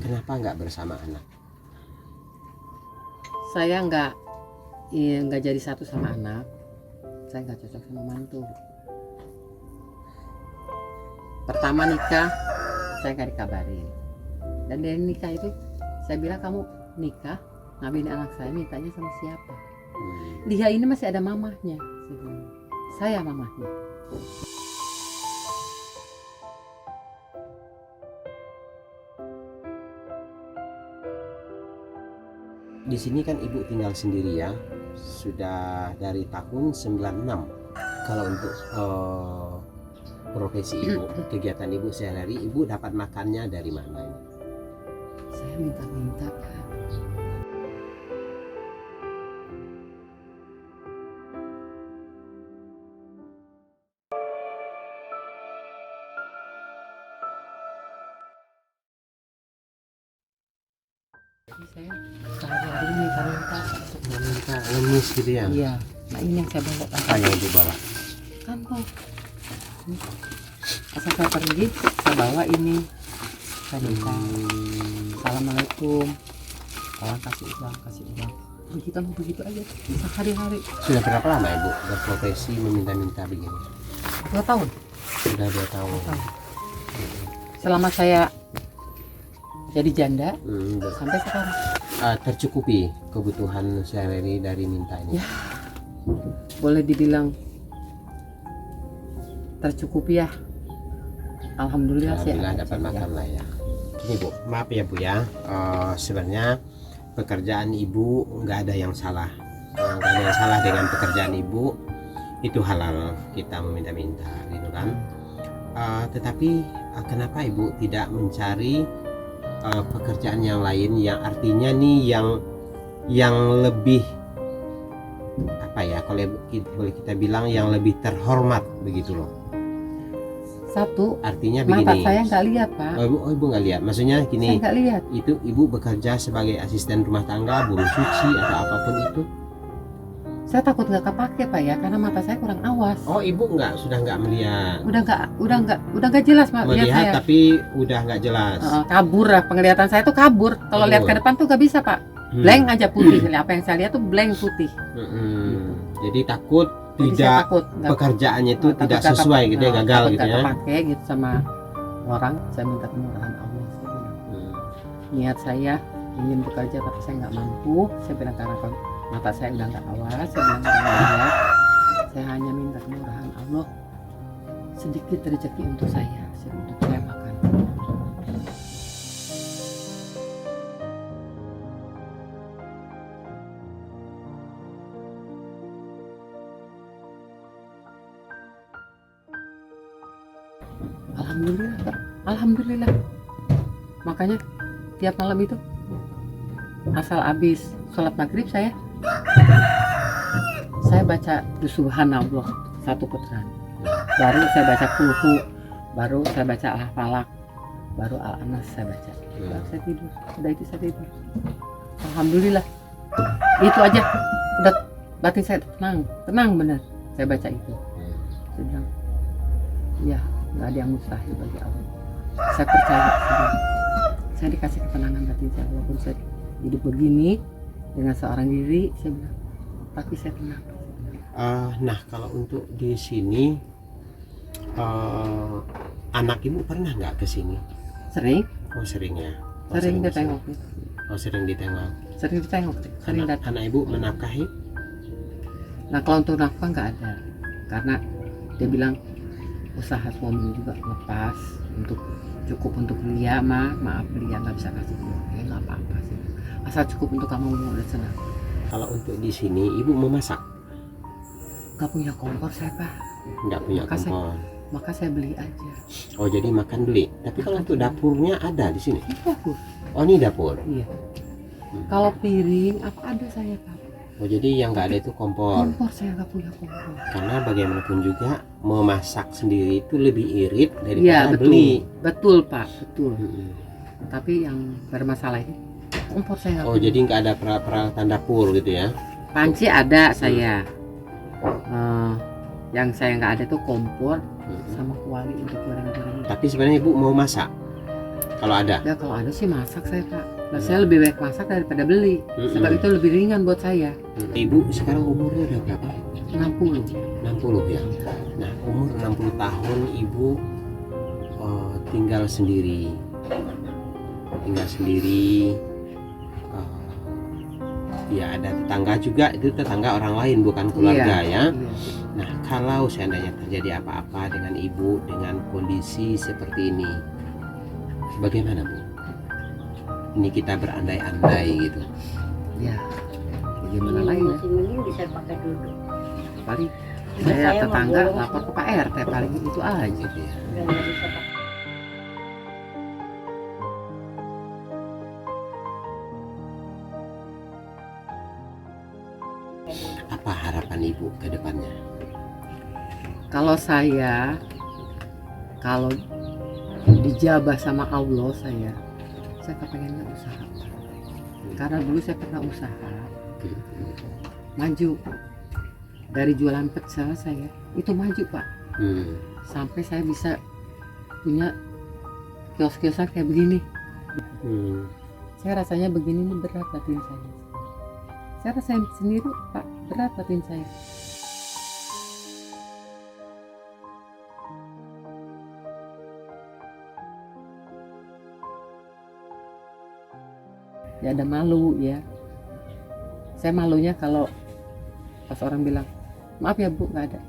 Kenapa nggak bersama anak? Saya nggak jadi satu sama anak. Saya nggak cocok sama mantu. Pertama nikah, saya nggak dikabarin. Dan dari nikah itu, saya bilang kamu nikah, ngambilin anak saya, mintanya sama siapa? Dia ini masih ada mamahnya. Saya mamahnya. Di sini kan ibu tinggal sendiri ya, sudah dari tahun 96. Kalau untuk profesi ibu, kegiatan ibu sehari-hari, ibu dapat makannya dari mana ini? Saya minta-minta, Pak. Jadi saya sehari-hari minta-minta. Minta ngemis gitu ya? Iya. Nah ini yang saya bawa. Apa yang ibu bawa? Kantong. Asal saya pergi, saya bawa ini. Saya minta. Assalamualaikum. Orang kasih uang. Begitu aja. Sehari-hari. Sudah berapa lama ibu berprofesi meminta-minta begini? 2 tahun. Sudah 2 tahun. Selama saya jadi janda Ber- sampai sekarang. tercukupi kebutuhan sehari-hari dari minta ini? Ya. Boleh dibilang tercukupi ya. Alhamdulillah sih. Alhamdulillah dapat makan lah ya. Ini bu, maaf ya bu ya. Sebenarnya pekerjaan ibu nggak ada yang salah. Nggak ada yang salah dengan pekerjaan ibu. Itu halal kita meminta-minta gitu kan. Tetapi kenapa ibu tidak mencari pekerjaan yang lain yang artinya nih yang lebih apa ya, kalau boleh kita bilang yang lebih terhormat begitu loh. Satu, Artinya mata begini. saya nggak lihat, Pak. Ibu nggak lihat. Maksudnya Saya gini, nggak lihat. itu ibu bekerja sebagai asisten rumah tangga, buruh suci atau apapun itu. Saya takut nggak kepake, Pak ya, karena mata saya kurang awas. Oh, ibu sudah nggak melihat. Udah nggak jelas, Pak. Lihat Melihat saya. tapi udah nggak jelas. Kabur lah, penglihatan saya tuh kabur. Kalau lihat ke depan tuh nggak bisa, Pak. Blank aja putih. Apa yang saya lihat tuh blank putih. Jadi takut Jadi saya tidak takut pekerjaannya itu takut tidak nggak sesuai gitu ya, gagal takut gitu nggak ya. kepake gitu sama orang. Saya minta kemurahan Allah. Saya bilang. Niat saya ingin bekerja tapi saya nggak mampu. Saya bilang karena mata saya udah nggak awas. Saya bilang nggak lihat. Saya hanya minta kemurahan Allah, sedikit rezeki untuk saya untuk saya makan. Alhamdulillah, Pak. Alhamdulillah. Makanya tiap malam itu asal habis sholat maghrib saya baca Subhanallah 1 putaran. Baru saya baca Kulhu, baru saya baca Al-Falaq, baru Al-Anas saya baca. Baru saya tidur. Udah itu saya tidur. Alhamdulillah. Itu aja udah batin saya tenang benar. Saya baca itu. Saya bilang, ya nggak ada yang mustahil bagi Allah. Saya percaya. Saya dikasih ketenangan batin saya walaupun saya hidup begini dengan seorang diri. Saya bilang, tapi saya tenang. Nah kalau untuk di sini anak ibu pernah nggak ke sini? Sering. Oh sering ya. Sering ditengok. Oh sering ditengok. Sering ditengok. Sering datang. Anak ibu menafkahi? Nah kalau untuk nafkah nggak ada, karena dia bilang usaha suami juga ngepas untuk cukup untuk dia, maaf dia nggak bisa kasih dia, nggak apa-apa sih, asal cukup untuk kamu udah senang. Kalau untuk di sini ibu memasak? Nggak punya kompor saya, Pak. Nggak punya kompor. Maka saya beli aja. Oh jadi makan beli. Tapi kalau untuk dapurnya ada di sini? Ini dapur. Oh ini dapur. Iya. Kalau piring apa ada saya, Pak. Oh jadi yang nggak ada itu kompor. Kompor saya nggak punya kompor. Karena bagaimanapun juga memasak sendiri itu lebih irit daripada Iya, betul. beli. Betul, Pak, betul. Tapi yang bermasalah ini kompor saya nggak Oh punya. jadi nggak ada peralatan dapur gitu ya? Panci ada saya. Yang saya nggak ada tuh kompor sama kuali untuk goreng-goreng. Tapi sebenarnya ibu mau masak. kalau ada. Ya kalau ada sih masak saya Pak. Nah, saya lebih baik masak daripada beli. Sebab itu lebih ringan buat saya. Ibu sekarang umurnya udah berapa? 60. 60 ya. Nah, umur 60 tahun ibu tinggal sendiri. Ya ada tetangga juga, itu tetangga orang lain bukan keluarga ya. Nah, kalau seandainya terjadi apa-apa dengan ibu dengan kondisi seperti ini, bagaimana Bu? Ini kita berandai-andai gitu. Ya, bagaimana lagi ya? Masih mending bisa pakai duduk. Paling Saya saya mau tetangga bolong. lapor ke Pak RT paling itu aja. Gitu ya. Udah nggak bisa pakai. Apa harapan ibu ke depannya? Kalau dijabah sama Allah saya kepengennya usaha. Karena dulu saya pernah usaha maju dari jualan pecel saya itu maju Pak. Sampai saya bisa punya kios-kiosan kayak begini. Saya rasanya begini nih berat batin saya. Saya rasain sendiri Pak, berat batin saya. Ya ada malu ya. Saya malunya kalau pas orang bilang maaf ya Bu, nggak ada.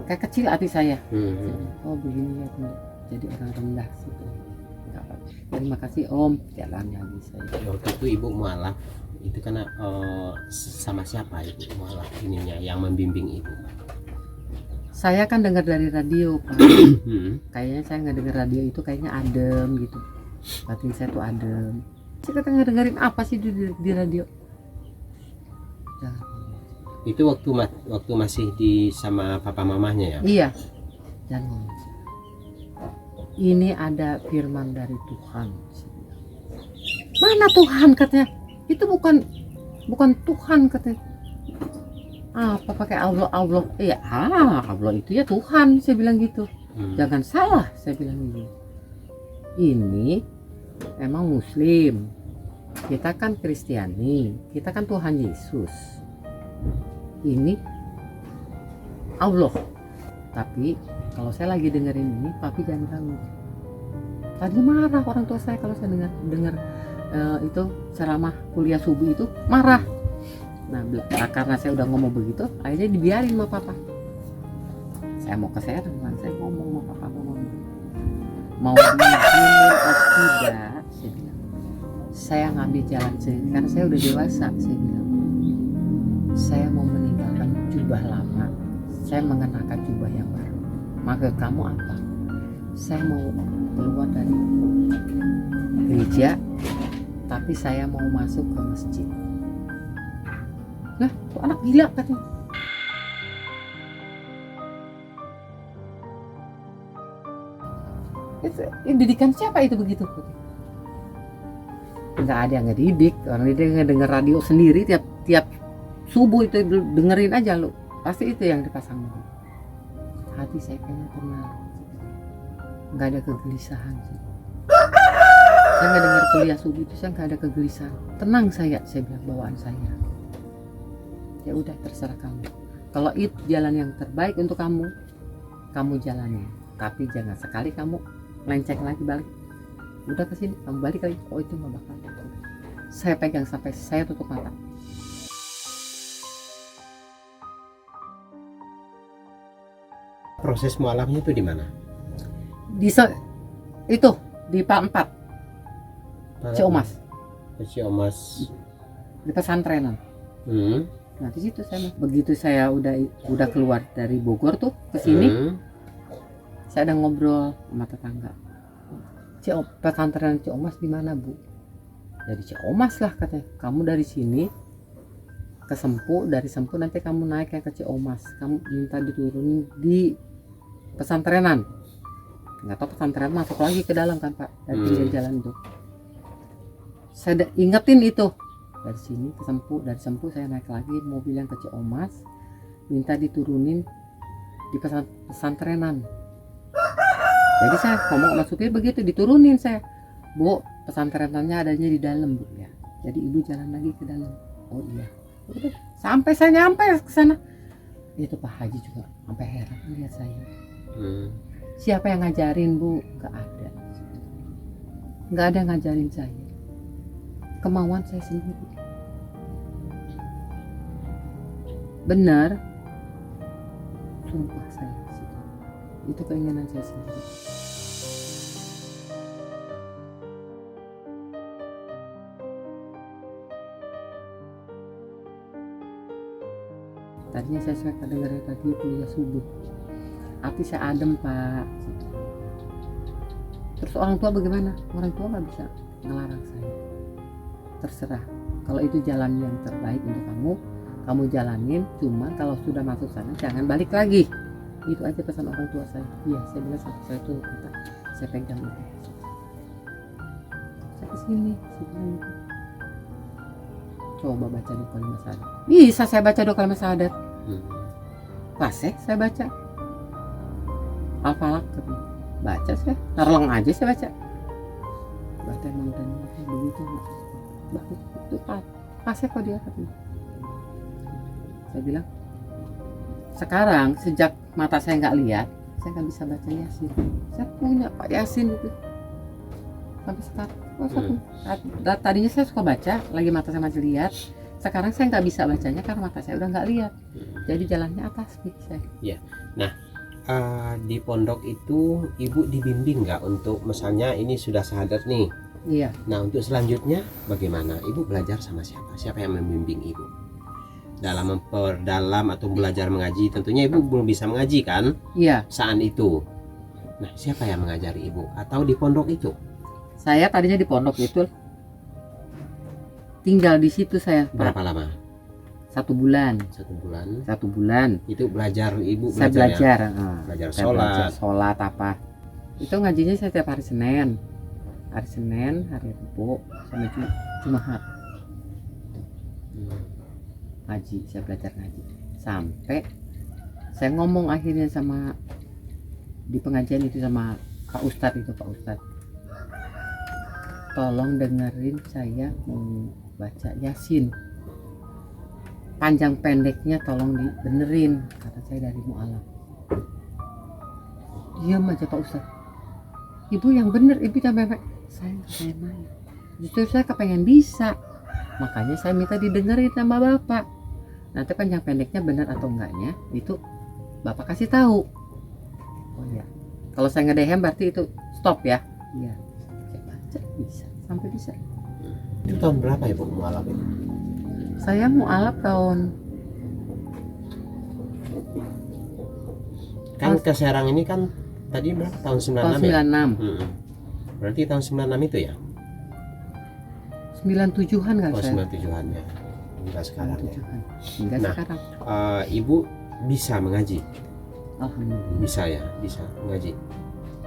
Kayak kecil hati saya. Oh begini ya Bu, jadi orang rendah sih. Nggak apa-apa. Terima kasih Om, jalan lagi saya. Waktu itu ibu mualaf itu karena sama siapa ibu mualaf ininya yang membimbing ibu? Saya kan dengar dari radio Pak. Kayaknya saya nggak dengar radio itu kayaknya adem gitu. Batin saya tuh adem. Saya kata dengerin apa sih di radio? Jangan. Itu waktu masih di sama papa mamahnya ya? Iya. Jangan ngomong. Ini ada firman dari Tuhan. Mana Tuhan katanya? Itu bukan Tuhan katanya. Apa pakai Allah? Iya, Allah itu ya Tuhan, saya bilang gitu. Jangan salah, saya bilang gitu. Ini emang Muslim, kita kan Kristiani, kita kan Tuhan Yesus. Ini Allah. Tapi kalau saya lagi dengerin ini, papi jangan ganggu. Tadi marah orang tua saya kalau saya dengar itu ceramah kuliah subuh itu marah. Nah karena saya udah ngomong begitu, akhirnya dibiarin sama papa. Saya mau ke Serang, saya ngomong sama papa mau diizinin atau tidak, saya bilang. Saya ngambil jalan sendiri karena saya udah dewasa, saya bilang. Saya mau meninggalkan jubah lama, saya mengenakan jubah yang baru. Maka kamu apa? Saya mau keluar dari gereja, tapi saya mau masuk ke masjid. Nah, tuh anak gila katanya. Itu didikan siapa itu begitu? Nggak ada yang ngedidik, orang dia ngedenger radio sendiri tiap subuh itu dengerin aja lu, pasti itu yang dipasang. Hati saya kayaknya tenang, nggak ada kegelisahan sih. Saya nggak dengar kuliah subuh itu, saya nggak ada kegelisahan, tenang saya bilang bawaan saya. Ya udah terserah kamu. Kalau itu jalan yang terbaik untuk kamu jalani. Tapi jangan sekali kamu melenceng lagi balik. Udah kesini, kamu balik lagi. Oh itu nggak bakal. Saya pegang sampai saya tutup mata. Proses mualafnya itu di mana? Itu di Pak 4 Ciomas. Ciomas. Di pesantrenan. Nah di situ saya begitu saya udah keluar dari Bogor tuh ke sini, saya ada ngobrol sama tetangga. Pesantren Ciomas di mana Bu? Dari Ciomas lah katanya. Kamu dari sini ke Sempu, dari Sempu nanti kamu naik ke Ciomas. Kamu minta diturunin di pesantrenan. Nggak tahu pesantren masuk lagi ke dalam kan Pak dari jalan itu. Saya ingetin itu. Dari sini ke Sempu, dari Sempu saya naik lagi mobil yang ke Ciomas, minta diturunin di pesantrenan. Jadi saya ngomong sama supir begitu, diturunin saya, Bu, pesantrenannya adanya di dalam, Bu, ya. Jadi ibu jalan lagi ke dalam. Oh iya. Udah, sampai saya nyampe ke sana. Itu Pak Haji juga sampai heran lihat saya. Siapa yang ngajarin, Bu? Gak ada. Gak ada yang ngajarin saya. Kemauan saya sendiri. Benar. Sumpah saya. Itu keinginan saya sendiri. Tadinya saya suka dengar tadi kuliah subuh. Hati saya adem, Pak. Terus orang tua bagaimana? Orang tua nggak bisa ngelarang saya. Terserah. Kalau itu jalan yang terbaik untuk kamu jalanin. Cuma kalau sudah masuk sana jangan balik lagi. Itu aja pesan orang tua saya. Iya, saya bilang saya tuh kata saya pegang itu. Saya kesini, saya bilang gitu. Coba baca doa kalimat syahadat. Bisa saya baca doa kalimat syahadat. Fase saya baca. Al-Falaq baca saya. Tarlang aja saya baca. Baca emang dan begitu. Bagus itu fase kok dia katanya. Saya bilang sekarang sejak mata saya nggak lihat, saya nggak bisa baca Yasin. Saya punya Pak Yasin itu sampai sekarang. Tadinya saya suka baca, lagi mata saya masih lihat. Sekarang saya nggak bisa bacanya karena mata saya udah nggak lihat. Jadi jalannya atas nih saya. Ya, nah di pondok itu ibu dibimbing nggak untuk misalnya ini sudah syahadat nih? Iya. Nah untuk selanjutnya bagaimana? Ibu belajar sama siapa? Siapa yang membimbing ibu? Dalam memperdalam atau belajar mengaji, tentunya ibu belum bisa mengaji kan? Iya. Saat itu. Nah siapa yang mengajari ibu? Atau di pondok itu? Saya tadinya di pondok itu tinggal di situ saya. Berapa lama? 1 bulan. 1 bulan. 1 bulan. Itu belajar ibu Saya belajar. belajar. Belajar Saya belajar sholat. sholat apa. Itu ngajinya saya tiap hari Senin. Hari Senin, hari Rabu, sama Jumat. Ngaji, saya belajar ngaji. Sampai saya ngomong akhirnya sama di pengajian itu sama Pak Ustadz itu, Pak Ustadz. Tolong dengerin saya mau baca Yasin. Panjang pendeknya tolong dibenerin, kata saya dari mu'alaf. Diam aja Pak Ustadz. Ibu yang bener, ibu jangan main. Saya main. Justru saya kepengen bisa. Makanya saya minta didengerin sama Bapak. Nanti panjang pendeknya benar atau enggaknya itu Bapak kasih tahu. Oh ya. Kalau saya ngedehem berarti itu stop ya. Iya. Saya baca bisa, sampai bisa. Itu tahun berapa ibu mualaf itu? Saya mualaf tahun Kan ke Serang ini kan tadi berapa? Tahun 96 ya? 96. Berarti tahun 96 itu ya? 97-an kan Oh saya. 97-an ya. Hingga sekarang ya. 97-an. Hingga Nah. sekarang. Ibu bisa mengaji? Alhamdulillah Bisa ya? Bisa mengaji?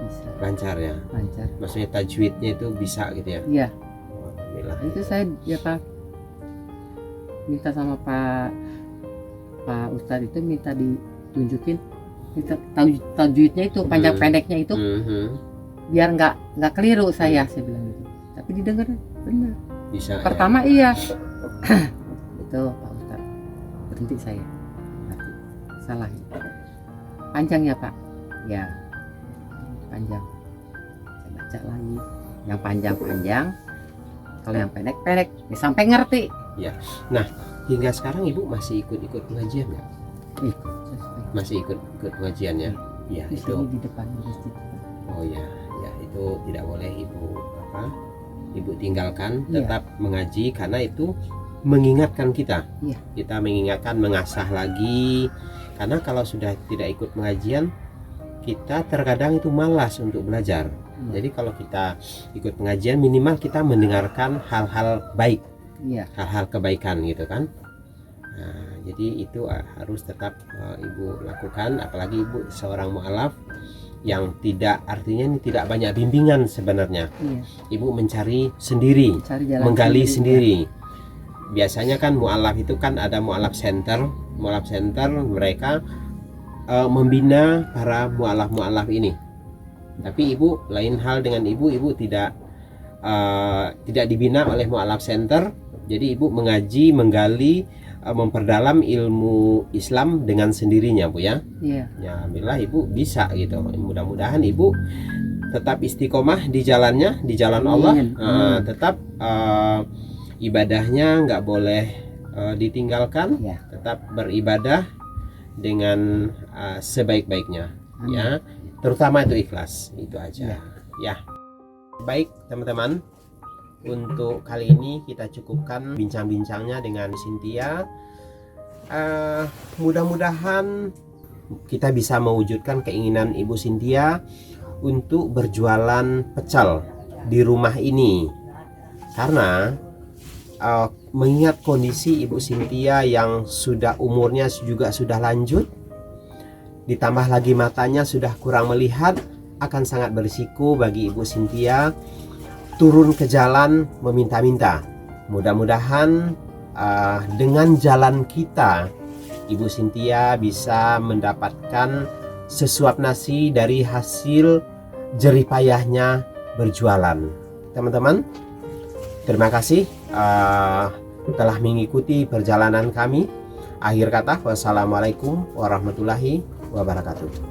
bisa. Lancar ya? Lancar. Maksudnya tajwidnya itu bisa gitu ya? Iya. Alhamdulillah. Itu saya ya Pak minta sama Pak Ustadz itu minta ditunjukin minta tajwidnya itu panjang pendeknya itu biar nggak keliru saya bilang gitu. Tapi didengar benar. Bisa Pertama iya. Itu Pak Ustadz berhenti saya. Berarti salah. Panjang ya Pak? Ya panjang. Saya baca lagi. Yang panjang-panjang. Kalau yang pendek-pendek ya sampai ngerti. ya. Nah hingga sekarang ibu masih ikut pengajian nggak? Ikut. Masih ikut pengajiannya? Ya Di itu. sini di depan masjid. Oh ya, ya itu tidak boleh ibu tinggalkan, Iya. tetap mengaji karena itu mengingatkan kita. Iya. Kita mengingatkan, mengasah lagi. Karena kalau sudah tidak ikut pengajian, kita terkadang itu malas untuk belajar. Jadi kalau kita ikut pengajian minimal kita mendengarkan hal-hal baik, hal-hal kebaikan gitu kan. Nah, jadi itu harus tetap ibu lakukan, apalagi ibu seorang mu'alaf yang tidak, artinya ini tidak banyak bimbingan sebenarnya. Ibu mencari sendiri, menggali sendiri. Biasanya kan mu'alaf itu kan ada mu'alaf center mereka membina para mu'alaf ini. Tapi ibu lain hal dengan ibu tidak dibina oleh Mu'alaf Center. Jadi ibu mengaji, menggali, memperdalam ilmu Islam dengan sendirinya, Bu ya. Iya. Ya, alhamdulillah ibu bisa gitu. Mudah-mudahan ibu tetap istiqomah di jalannya, di jalan Allah. Amin. Tetap ibadahnya nggak boleh ditinggalkan. Ya. Tetap beribadah dengan sebaik-baiknya, Amin. ya. Terutama itu ikhlas, itu aja. Ya. Baik teman-teman, untuk kali ini kita cukupkan bincang-bincangnya dengan Cynthia. Mudah-mudahan kita bisa mewujudkan keinginan Ibu Cynthia untuk berjualan pecel di rumah ini, karena mengingat kondisi Ibu Cynthia yang sudah umurnya juga sudah lanjut, ditambah lagi matanya sudah kurang melihat, akan sangat berisiko bagi Ibu Cynthia turun ke jalan meminta-minta. Mudah-mudahan dengan jalan kita, Ibu Cynthia bisa mendapatkan sesuap nasi dari hasil jerih payahnya berjualan. Teman-teman, terima kasih telah mengikuti perjalanan kami. Akhir kata, wassalamualaikum warahmatullahi wabarakatuh.